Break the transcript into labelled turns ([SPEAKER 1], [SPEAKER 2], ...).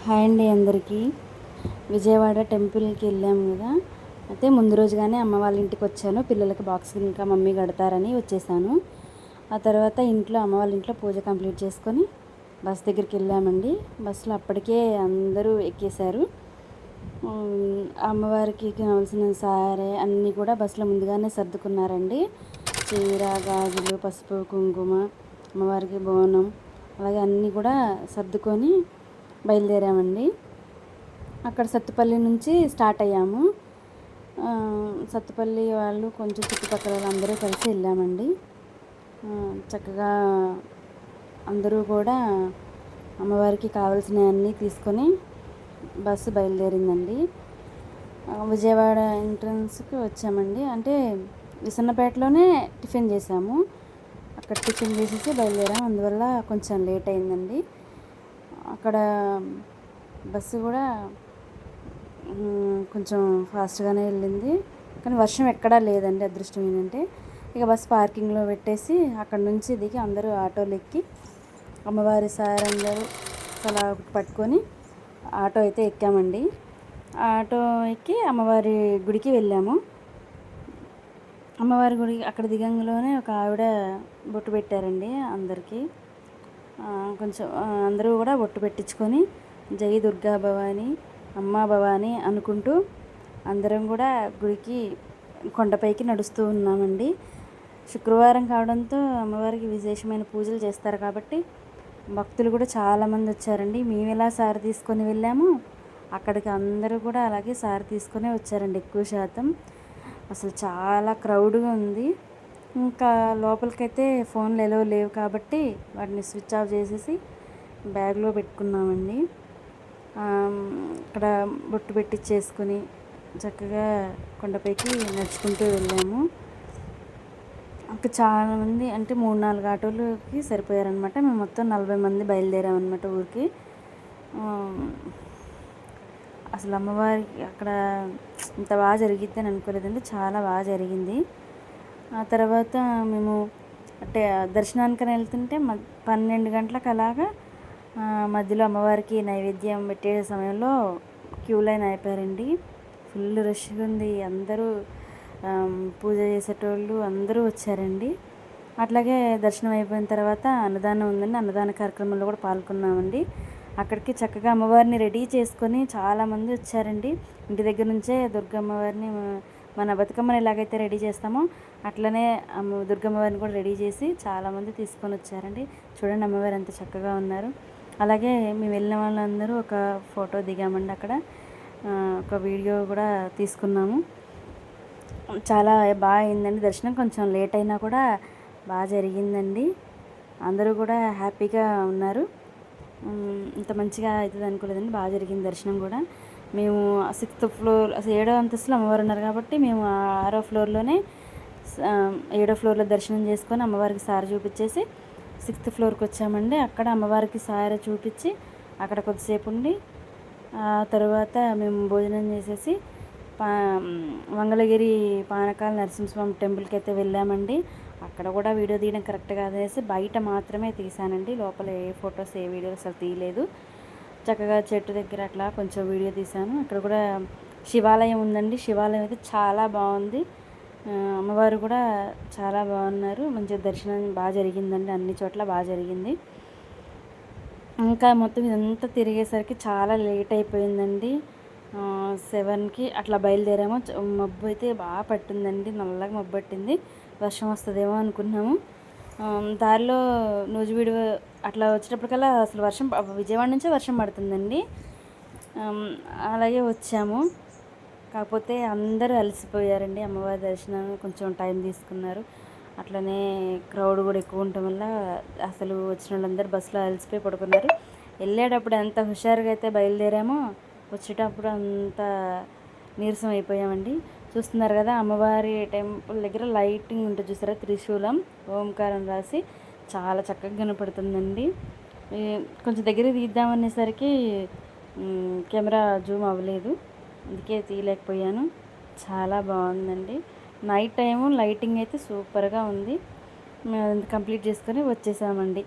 [SPEAKER 1] Hi అండి అందరికీ. విజయవాడ టెంపుల్కి వెళ్ళాము కదా. అయితే ముందు రోజుగానే అమ్మ వాళ్ళ ఇంటికి వచ్చాను. పిల్లలకి బాక్స్ ఇంకా మమ్మీ కడతారని వచ్చేసాను. ఆ తర్వాత ఇంట్లో అమ్మ వాళ్ళ ఇంట్లో పూజ కంప్లీట్ చేసుకొని బస్ దగ్గరికి వెళ్ళామండి. బస్సులో అప్పటికే అందరూ ఎక్కేశారు. అమ్మవారికి కావాల్సిన సారే అన్నీ కూడా బస్సులో ముందుగానే సర్దుకున్నారండి. చీర, గాజులు, పసుపు, కుంకుమ, అమ్మవారికి బోనం, అలాగే అన్నీ కూడా సర్దుకొని బయలుదేరామండి. అక్కడ సత్తుపల్లి నుంచి స్టార్ట్ అయ్యాము. సత్తుపల్లి వాళ్ళు కొంచెం చుట్టుపక్కల అందరూ కలిసి వెళ్ళామండి. చక్కగా అందరూ కూడా అమ్మవారికి కావాల్సినవన్నీ తీసుకొని బస్సు బయలుదేరిందండి. విజయవాడ ఎంట్రన్స్కి వచ్చామండి. అంటే విసన్నపేటలోనే టిఫిన్ చేసాము. అక్కడ టిఫిన్ చేసేసి బయలుదేరాము. అందువల్ల కొంచెం లేట్ అయిందండి. అక్కడ బస్సు కూడా కొంచెం ఫాస్ట్గానే వెళ్ళింది. కానీ వర్షం ఎక్కడా లేదండి. అదృష్టం ఏంటంటే ఇక బస్సు పార్కింగ్లో పెట్టేసి అక్కడ నుంచి దిగి అందరూ ఆటోలు ఎక్కి అమ్మవారి సారందరూ అలా పట్టుకొని ఆటో అయితే ఎక్కామండి. ఆటో ఎక్కి అమ్మవారి గుడికి వెళ్ళాము. అమ్మవారి గుడి అక్కడ దిగంలోనే ఒక ఆవిడ బొట్టు పెట్టారండి అందరికీ. కొంచెం అందరూ కూడా బొట్టు పెట్టించుకొని జై దుర్గా భవాని, అమ్మా భవాని అనుకుంటూ అందరం కూడా గుడికి కొండపైకి నడుస్తూ ఉన్నామండి. శుక్రవారం కావడంతో అమ్మవారికి విశేషమైన పూజలు చేస్తారు కాబట్టి భక్తులు కూడా చాలామంది వచ్చారండి. మేము ఎలా సారి తీసుకొని వెళ్ళాము, అక్కడికి అందరూ కూడా అలాగే సారి తీసుకొని వచ్చారండి. ఎక్కువ శాతం అసలు చాలా క్రౌడ్గా ఉంది. ఇంకా లోపలికైతే ఫోన్లు ఎలా లేవు కాబట్టి వాటిని స్విచ్ ఆఫ్ చేసేసి బ్యాగ్లో పెట్టుకున్నామండి. అక్కడ బొట్టు పెట్టించేసుకొని చక్కగా కొండపైకి నడుచుకుంటూ వెళ్ళాము. అక్కడ చాలామంది అంటే 3-4 ఆటోలకి సరిపోయారనమాట. మేము మొత్తం 40 మంది బయలుదేరామన్నమాట ఊరికి. అసలు అమ్మవారికి అక్కడ ఇంత బాగా జరిగిద్దని అనుకోలేదండి. చాలా బాగా జరిగింది. ఆ తర్వాత మేము అంటే దర్శనానికని వెళ్తుంటే 12 గంటలకు అలాగా మధ్యలో అమ్మవారికి నైవేద్యం పెట్టే సమయంలో క్యూ లైన్ అయిపోయారండి. ఫుల్ రష్గా ఉంది. అందరూ పూజ చేసేటోళ్ళు అందరూ వచ్చారండి. అట్లాగే దర్శనం అయిపోయిన తర్వాత అన్నదానం ఉందండి. అన్నదాన కార్యక్రమంలో కూడా పాల్గొన్నామండి. అక్కడికి చక్కగా అమ్మవారిని రెడీ చేసుకొని చాలామంది వచ్చారండి. ఇంటి దగ్గర నుంచే దుర్గమ్మవారిని మన బతుకమ్మని ఎలాగైతే రెడీ చేస్తామో అట్లనే దుర్గమ్మవారిని కూడా రెడీ చేసి చాలామంది తీసుకొని వచ్చారండి. చూడండి అమ్మవారు ఎంత చక్కగా ఉన్నారు. అలాగే మేము వెళ్ళిన వాళ్ళందరూ ఒక ఫోటో దిగామండి. అక్కడ ఒక వీడియో కూడా తీసుకున్నాము. చాలా బాగా అయిందండి దర్శనం. కొంచెం లేట్ అయినా కూడా బాగా జరిగిందండి. అందరూ కూడా హ్యాపీగా ఉన్నారు. ఇంత మంచిగా అవుతుంది అనుకోలేదండి. బాగా జరిగింది దర్శనం కూడా. మేము 6th ఫ్లోర్ 7వ అంతస్తులో అమ్మవారు ఉన్నారు కాబట్టి మేము 6వ ఫ్లోర్లోనే 7వ ఫ్లోర్లో దర్శనం చేసుకొని అమ్మవారికి సారి చూపించేసి 6th ఫ్లోర్కి వచ్చామండి. అక్కడ అమ్మవారికి సారి చూపించి అక్కడ కొద్దిసేపు ఉండి ఆ తర్వాత మేము భోజనం చేసేసి మంగళగిరి పానకాల నరసింహస్వామి టెంపుల్కి అయితే వెళ్ళామండి. అక్కడ కూడా వీడియో తీయడం కరెక్ట్ కాదనేసి బయట మాత్రమే తీసానండి. లోపల ఏ ఫొటోస్ ఏ వీడియోస్ అసలు తీయలేదు. చక్కగా చెట్టు దగ్గర అట్లా కొంచెం వీడియో తీశాను. అక్కడ కూడా శివాలయం ఉందండి. శివాలయం అయితే చాలా బాగుంది. అమ్మవారు కూడా చాలా బాగున్నారు. మంచిగా దర్శనం బాగా జరిగిందండి. అన్ని చోట్ల బాగా జరిగింది. ఇంకా మొత్తం ఇదంతా తిరిగేసరికి చాలా లేట్ అయిపోయిందండి. 7కి అట్లా బయలుదేరాము. మబ్బు అయితే బాగా పట్టిందండి. నల్లగా మబ్బు పట్టింది. వర్షం వస్తుందేమో అనుకున్నాము. దారిలో నూజివీడు అట్లా వచ్చేటప్పటికల్లా అసలు వర్షం విజయవాడ నుంచే వర్షం పడుతుందండి. అలాగే వచ్చాము. కాకపోతే అందరూ అలసిపోయారండి. అమ్మవారి దర్శనం కొంచెం టైం తీసుకున్నారు. అట్లనే క్రౌడ్ కూడా ఎక్కువ ఉండటం వల్ల అసలు వచ్చిన వాళ్ళందరూ బస్సులో అలసిపోయి పడుకున్నారు. వెళ్ళేటప్పుడు ఎంత హుషారుగా అయితే బయలుదేరామో వచ్చేటప్పుడు అంత నీరసం అయిపోయామండి. చూస్తున్నారు కదా అమ్మవారి టెంపుల్ దగ్గర లైటింగ్ ఉంటుంది చూసారా, త్రిశూలం ఓంకారం రాసి చాలా చక్కగా కనపడుతుందండి. కొంచెం దగ్గర తీద్దామనేసరికి కెమెరా జూమ్ అవ్వలేదు, అందుకే తీయలేకపోయాను. చాలా బాగుందండి. నైట్ టైము లైటింగ్ అయితే సూపర్గా ఉంది. మేము కంప్లీట్ చేసుకొని వచ్చేసామండి.